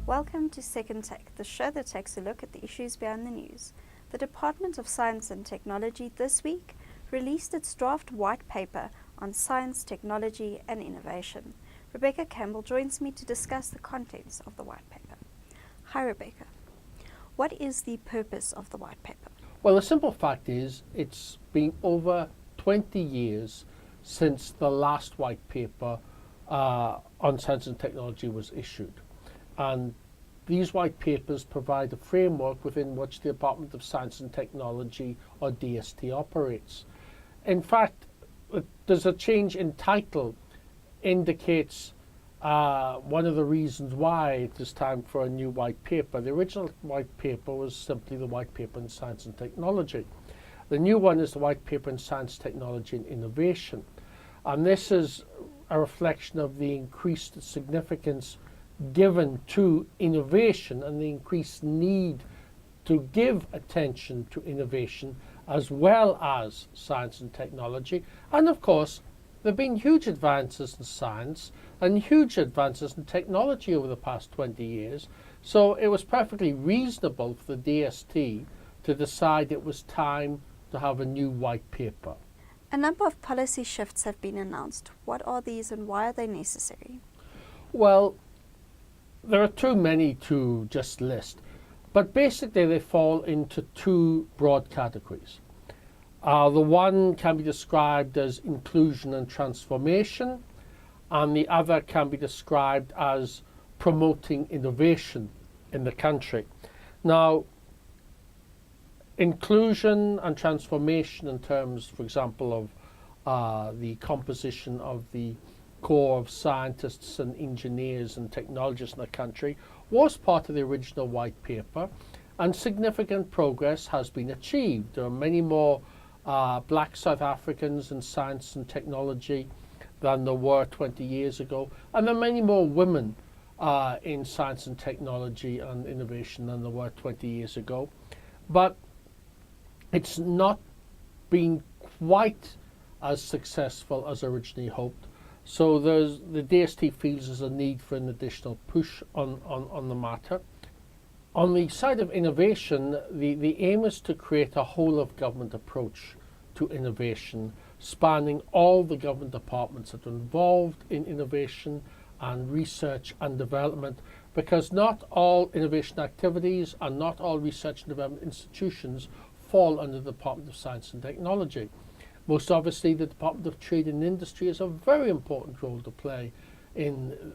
Welcome to Second Take, the show that takes a look at the issues behind the news. The Department of Science and Technology this week released its draft white paper on science, technology and innovation. Rebecca Campbell joins me to discuss the contents of the white paper. Hi Rebecca. What is the purpose of the white paper? Well, the simple fact is it's been over 20 years since the last white paper on science and technology was issued. And these white papers provide a framework within which the Department of Science and Technology, or DST, operates. In fact, there's a change in title indicates one of the reasons why it is time for a new white paper. The original white paper was simply the white paper in science and technology. The new one is the white paper in science, technology and innovation. And this is a reflection of the increased significance given to innovation and the increased need to give attention to innovation as well as science and technology. And of course, there have been huge advances in science and huge advances in technology over the past 20 years. So it was perfectly reasonable for the DST to decide it was time to have a new white paper. A number of policy shifts have been announced. What are these and why are they necessary? Well, there are too many to just list, but basically they fall into two broad categories. The one can be described as inclusion and transformation, and the other can be described as promoting innovation in the country. Now, inclusion and transformation in terms, for example, of the composition of the core of scientists and engineers and technologists in the country was part of the original white paper, and significant progress has been achieved. There are many more black South Africans in science and technology than there were 20 years ago, and there are many more women in science and technology and innovation than there were 20 years ago. But it's not been quite as successful as originally hoped. So the DST feels there's a need for an additional push on the matter. On the side of innovation, the aim is to create a whole of government approach to innovation, spanning all the government departments that are involved in innovation and research and development, because not all innovation activities and not all research and development institutions fall under the Department of Science and Technology. Most obviously, the Department of Trade and Industry has a very important role to play in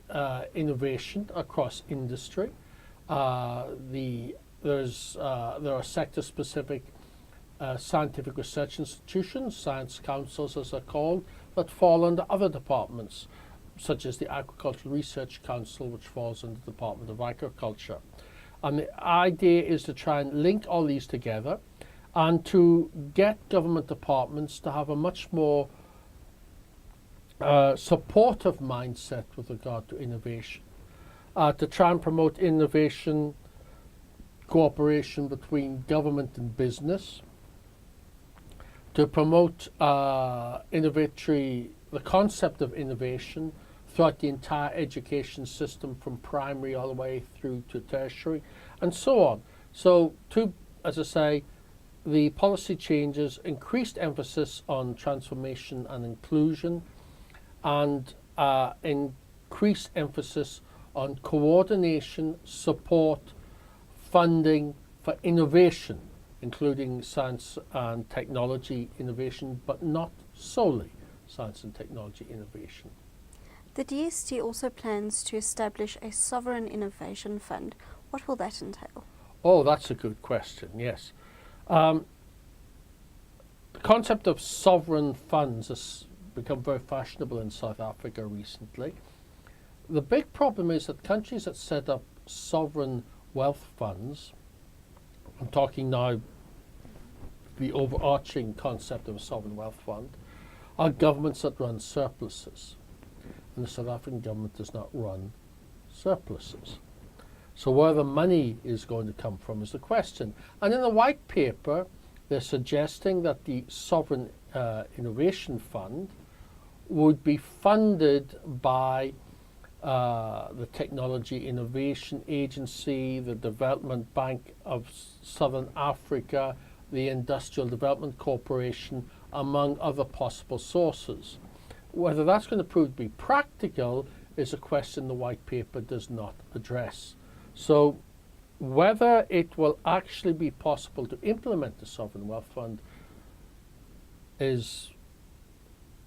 innovation across industry. There are sector-specific scientific research institutions, science councils as they're called, that fall under other departments, such as the Agricultural Research Council, which falls under the Department of Agriculture. And the idea is to try and link all these together and to get government departments to have a much more supportive mindset with regard to innovation, to try and promote innovation, cooperation between government and business, to promote the concept of innovation throughout the entire education system from primary all the way through to tertiary and so on. So as I say, the policy changes, increased emphasis on transformation and inclusion, and increased emphasis on coordination, support, funding for innovation, including science and technology innovation, but not solely science and technology innovation. The DST also plans to establish a sovereign innovation fund. What will that entail? Oh, that's a good question, yes. The concept of sovereign funds has become very fashionable in South Africa recently. The big problem is that countries that set up sovereign wealth funds, I'm talking now the overarching concept of a sovereign wealth fund, are governments that run surpluses. And the South African government does not run surpluses. So where the money is going to come from is the question. And in the white paper, they're suggesting that the Sovereign Innovation Fund would be funded by the Technology Innovation Agency, the Development Bank of Southern Africa, the Industrial Development Corporation, among other possible sources. Whether that's going to prove to be practical is a question the white paper does not address. So whether it will actually be possible to implement the Sovereign Wealth Fund is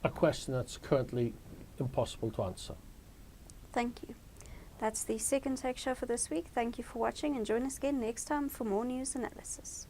a question that's currently impossible to answer. Thank you. That's the second Tech Show for this week. Thank you for watching, and join us again next time for more news analysis.